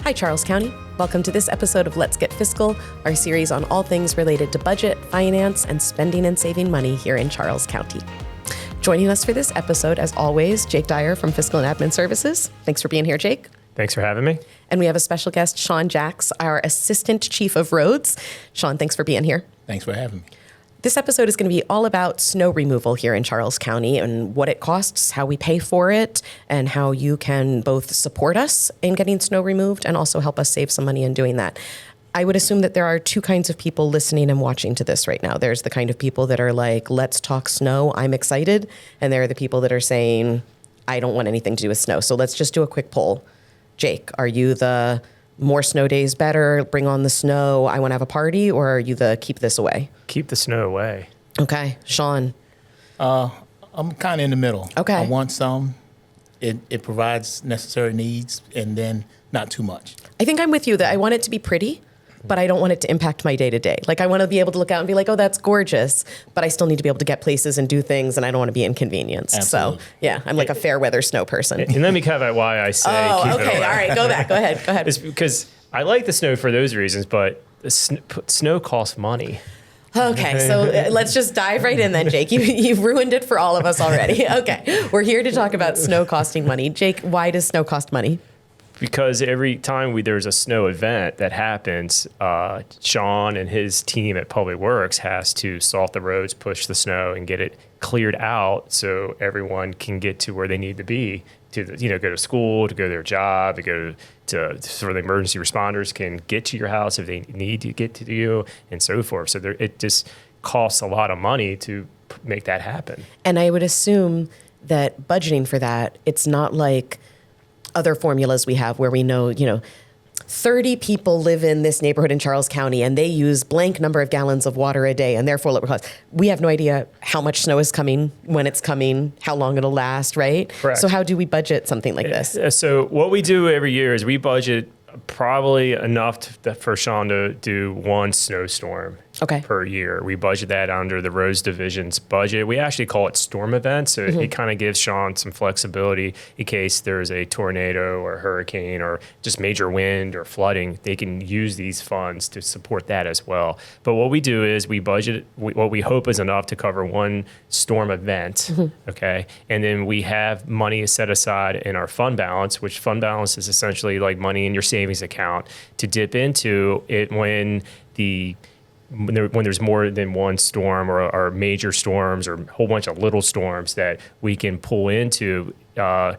Hi, Charles County. Welcome to this episode of Let's Get Fiscal, our series on all things related to budget, finance, and spending and saving money here in Charles County. Joining us for this episode, as always, Jake Dyer from Fiscal and Admin Services. Thanks for being here, Jake. Thanks for having me. And we have a special guest, Sean Jacks, our Assistant Chief of Roads. Sean, thanks for being here. Thanks for having me. This episode is going to be all about snow removal here in Charles County and what it costs, how we pay for it, and how you can both support us in getting snow removed and also help us save some money in doing that. I would assume that there are two kinds of people listening and watching to this right now. There's the kind of people that are like, let's talk snow, I'm excited. And there are the people that are saying, I don't want anything to do with snow. So let's just do a quick poll. Jake, are you the more snow days better, bring on the snow, I want to have a party, or are you the keep this away? Keep the snow away. Okay. Sean? I'm kind of in the middle. Okay. I want some. It provides necessary needs, and then not too much. I think I'm with you that I want it to be pretty, but I don't want it to impact my day-to-day. Like, I want to be able to look out and be like, oh, that's gorgeous, but I still need to be able to get places and do things, and I don't want to be inconvenienced. Absolutely. So, yeah, I'm like a fair weather snow person. And let me caveat why I say keep it okay. away. All right, go back. Go ahead. It's because I like the snow for those reasons, but the snow costs money. Okay, so let's just dive right in then, Jake. You've ruined it for all of us already. Okay, we're here to talk about snow costing money. Jake, why does snow cost money? Because every time there's a snow event that happens, Sean and his team at Public Works has to salt the roads, push the snow, and get it cleared out so everyone can get to where they need to be to, go to school, to go to their job, to go to so the emergency responders can get to your house if they need to get to you, and so forth. So it just costs a lot of money to make that happen. And I would assume that budgeting for that, it's not like other formulas we have where we know, 30 people live in this neighborhood in Charles County and they use blank number of gallons of water a day and therefore it will cost. We have no idea how much snow is coming, when it's coming, how long it'll last, right? Correct. So how do we budget something like this? So what we do every year is we budget probably enough for Sean to do one snowstorm per year. We budget that under the roads division's budget. We actually call it storm events. So it kind of gives Sean some flexibility in case there's a tornado or hurricane or just major wind or flooding. They can use these funds to support that as well. But what we do is we budget what we hope is enough to cover one storm event, okay? And then we have money set aside in our fund balance, which fund balance is essentially like money in your savings account to dip into it when there's more than one storm or major storms or a whole bunch of little storms that we can pull into to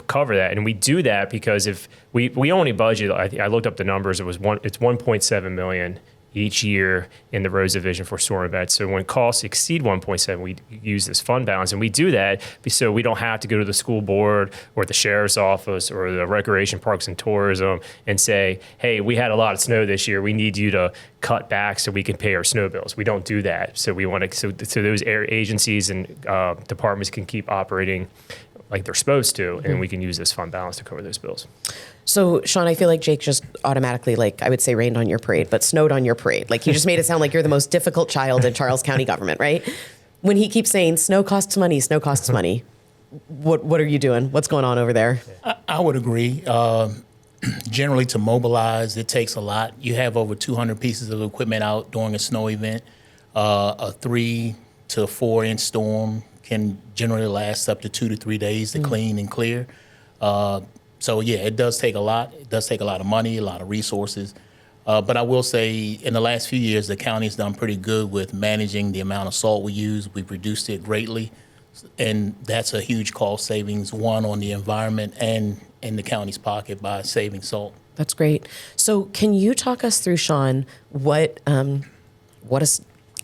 cover that. And we do that because if we only budget, I looked up the numbers, it's 1.7 million each year in the roads division for storm events. So when costs exceed 1.7, we use this fund balance, and we do that so we don't have to go to the school board or the sheriff's office or the Recreation Parks and Tourism and say, hey, we had a lot of snow this year. We need you to cut back so we can pay our snow bills. We don't do that. So we want to, so those agencies and departments can keep operating like they're supposed to, and we can use this fund balance to cover those bills. So, Sean, I feel like Jake just automatically, I would say rained on your parade, but snowed on your parade. Like, you just made it sound like you're the most difficult child in Charles County government, right? When he keeps saying snow costs money, what are you doing? What's going on over there? I would agree. Generally, to mobilize, it takes a lot. You have over 200 pieces of equipment out during a snow event. A 3 to 4 inch storm can generally last up to 2 to 3 days to clean and clear. So yeah, it does take a lot. It does take a lot of money, a lot of resources. But I will say in the last few years, the county's done pretty good with managing the amount of salt we use. We've reduced it greatly. And that's a huge cost savings, one, on the environment and in the county's pocket by saving salt. That's great. So can you talk us through, Sean, what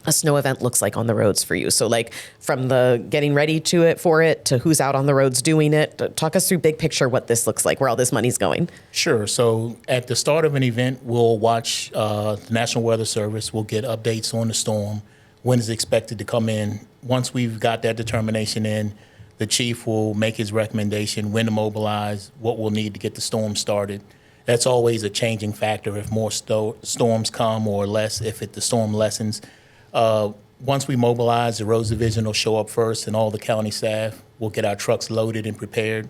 a snow event looks like on the roads for you? So like from the getting ready for it to who's out on the roads doing it. Talk us through big picture what this looks like, where all this money's going. Sure. So at the start of an event, we'll watch the National Weather Service. We'll get updates on the storm, when it's expected to come in. Once we've got that determination in, the chief will make his recommendation when to mobilize, what we'll need to get the storm started. That's always a changing factor if more storms come or less, if the storm lessens. Once we mobilize, the roads division will show up first, and all the county staff will get our trucks loaded and prepared.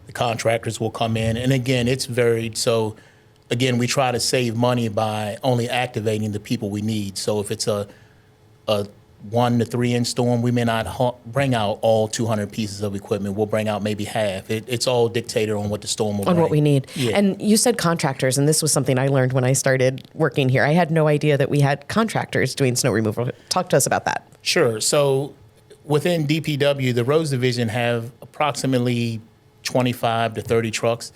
The contractors will come in. And again, it's varied. So again, we try to save money by only activating the people we need. So if it's a 1 to 3 inch storm, we may not bring out all 200 pieces of equipment. We'll bring out maybe half. It's all dictated on what the storm will bring. On what we need. Yeah. And you said contractors, and this was something I learned when I started working here. I had no idea that we had contractors doing snow removal. Talk to us about that. Sure. So within DPW, the roads division have approximately 25 to 30 trucks.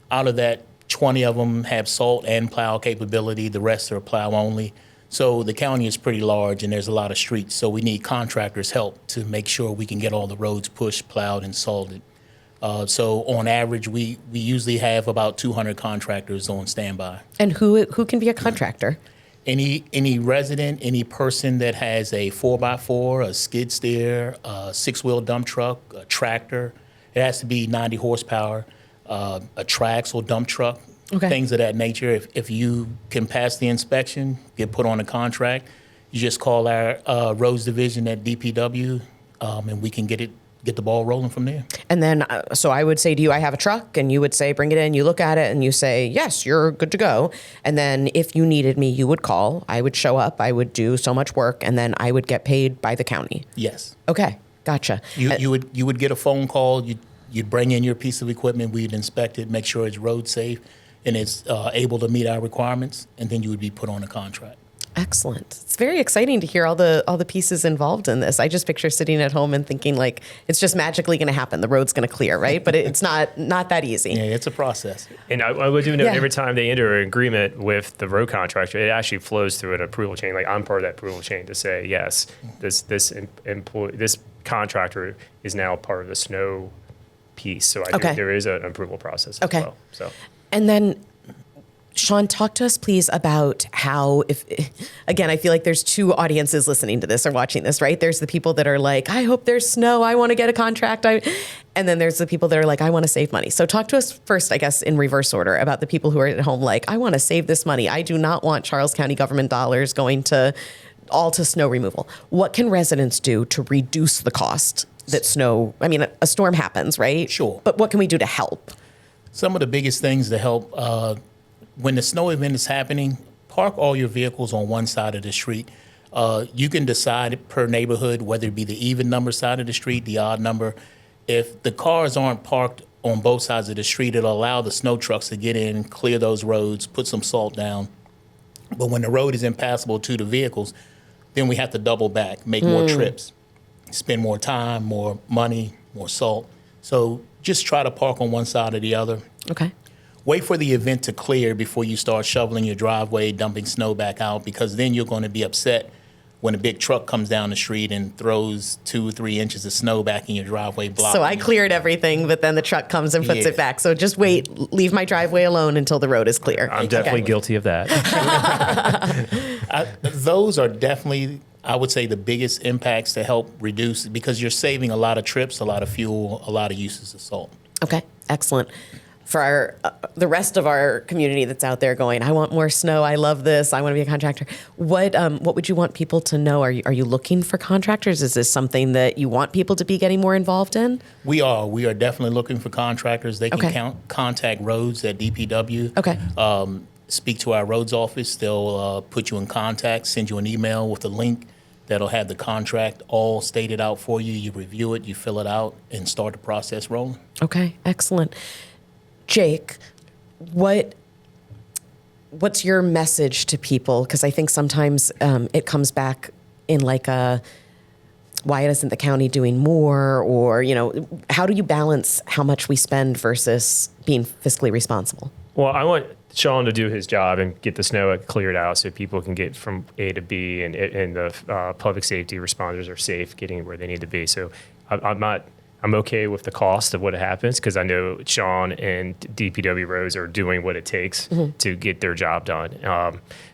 Out of that, 20 of them have salt and plow capability. The rest are plow only. So the county is pretty large and there's a lot of streets. So we need contractors' help to make sure we can get all the roads pushed, plowed, and salted. So on average, we usually have about 200 contractors on standby. And who can be a contractor? Any resident, any person that has a 4x4, a skid steer, a 6-wheel dump truck, a tractor. It has to be 90 horsepower, a triaxle dump truck. Okay. Things of that nature. If you can pass the inspection, get put on a contract, you just call our roads division at DPW, and we can get the ball rolling from there. And then, so I would say to you, I have a truck, and you would say, bring it in. You look at it, and you say, yes, you're good to go. And then if you needed me, you would call. I would show up. I would do so much work, and then I would get paid by the county. Yes. Okay, gotcha. You would get a phone call. You'd bring in your piece of equipment. We'd inspect it, make sure it's road safe, and it's able to meet our requirements, and then you would be put on a contract. Excellent. It's very exciting to hear all the pieces involved in this. I just picture sitting at home and thinking like it's just magically going to happen. The road's going to clear, right? But it's not that easy. Yeah, it's a process. And I would do know every time they enter an agreement with the road contractor, it actually flows through an approval chain. Like I'm part of that approval chain to say yes, this contractor is now part of the snow piece. So I think there is an approval process as well. So. And then, Sean, talk to us, please, about how, again, I feel like there's two audiences listening to this or watching this, right? There's the people that are like, I hope there's snow. I want to get a contract. And then there's the people that are like, I want to save money. So talk to us first, I guess, in reverse order about the people who are at home like, I want to save this money. I do not want Charles County government dollars going to snow removal. What can residents do to reduce the cost that a storm happens, right? Sure. But what can we do to help? Some of the biggest things to help, when the snow event is happening, park all your vehicles on one side of the street. You can decide per neighborhood whether it be the even number side of the street, the odd number. If the cars aren't parked on both sides of the street, it'll allow the snow trucks to get in, clear those roads, put some salt down. But when the road is impassable to the vehicles, then we have to double back, make more trips, spend more time, more money, more salt. So just try to park on one side or the other. Okay. Wait for the event to clear before you start shoveling your driveway, dumping snow back out, because then you're going to be upset when a big truck comes down the street and throws 2 or 3 inches of snow back in your driveway. So I cleared everything, but then the truck comes and puts it back. So just wait, leave my driveway alone until the road is clear. I'm definitely guilty of that. Those are definitely, I would say, the biggest impacts to help reduce, because you're saving a lot of trips, a lot of fuel, a lot of uses of salt. Okay, excellent. For the rest of our community that's out there going, I want more snow. I love this. I want to be a contractor. What would you want people to know? Are you looking for contractors? Is this something that you want people to be getting more involved in? We are definitely looking for contractors. They can contact roads at DPW. Okay. Speak to our roads office. They'll put you in contact, send you an email with a link that'll have the contract all stated out for you. You review it, you fill it out, and start the process rolling. Okay, excellent. Jake, what's your message to people? Because I think sometimes it comes back in like why isn't the county doing more? Or, how do you balance how much we spend versus being fiscally responsible? Well, I want Sean to do his job and get the snow cleared out so people can get from A to B and the public safety responders are safe getting where they need to be. So I'm okay with the cost of what happens because I know Sean and DPW roads are doing what it takes to get their job done.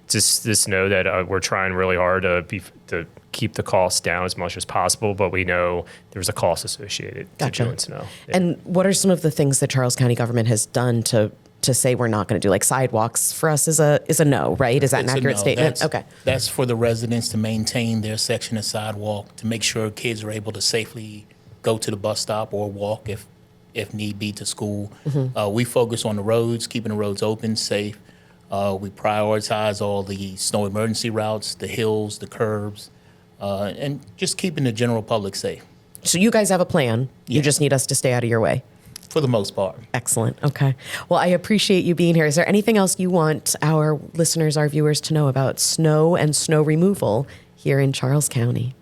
Just know that we're trying really hard to keep the costs down as much as possible, but we know there's a cost associated to doing snow. Yeah. And what are some of the things that Charles County government has done to say we're not going to do? Like sidewalks for us is a no, right? Is that an accurate statement? That's for the residents to maintain their section of sidewalk, to make sure kids are able to safely go to the bus stop or walk if if need be, to school. We focus on the roads, keeping the roads open, safe. We prioritize all the snow emergency routes, the hills, the curbs, and just keeping the general public safe. So you guys have a plan. You just need us to stay out of your way. For the most part. Excellent. Okay. Well, I appreciate you being here. Is there anything else you want our listeners, our viewers to know about snow and snow removal here in Charles County?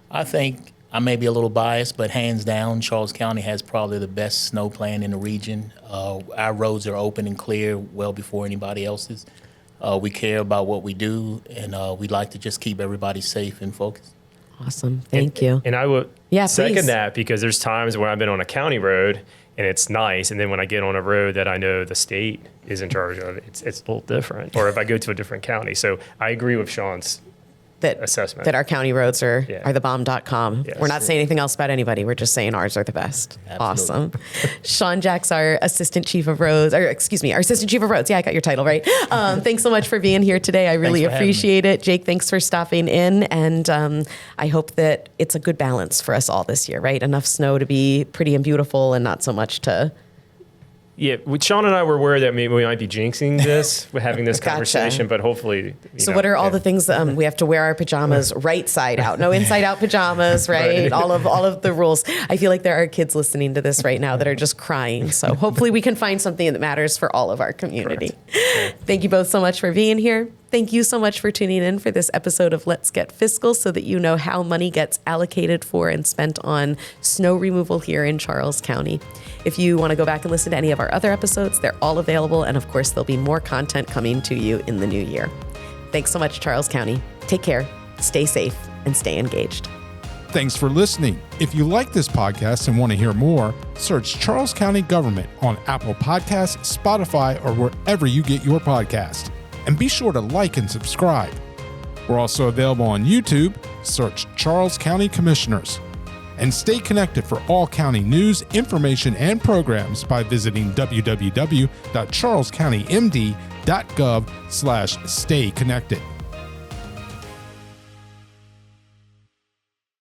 I think I may be a little biased, but hands down, Charles County has probably the best snow plan in the region. Our roads are open and clear well before anybody else's. We care about what we do, and we'd like to just keep everybody safe and focused. Awesome. Thank you. And I would second please. that, because there's times when I've been on a county road and it's nice, and then when I get on a road that I know the state is in charge of, it's a little different. Or if I go to a different county. So I agree with Sean's assessment. That our county roads are the bomb.com. Yes. We're not saying anything else about anybody. We're just saying ours are the best. Absolutely. Awesome. Sean Jack's our assistant chief of roads, our assistant chief of roads. Yeah, I got your title right. Thanks so much for being here today. I really appreciate it. Jake, thanks for stopping in. And I hope that it's a good balance for us all this year, right? Enough snow to be pretty and beautiful and not so much to... Yeah, Sean and I were worried that maybe we might be jinxing this with having this conversation, but hopefully. So what are all the things we have to wear our pajamas right side out? No inside out pajamas, right? All of the rules. I feel like there are kids listening to this right now that are just crying. So hopefully we can find something that matters for all of our community. Thank you both so much for being here. Thank you so much for tuning in for this episode of Let's Get Fiscal, so that you know how money gets allocated for and spent on snow removal here in Charles County. If you want to go back and listen to any of our other episodes, they're all available. And of course, there'll be more content coming to you in the new year. Thanks so much, Charles County. Take care, stay safe, and stay engaged. Thanks for listening. If you like this podcast and want to hear more, search Charles County Government on Apple Podcasts, Spotify, or wherever you get your podcast. And be sure to like and subscribe. We're also available on YouTube. Search Charles County Commissioners. And stay connected for all county news, information, and programs by visiting www.charlescountymd.gov/stay connected.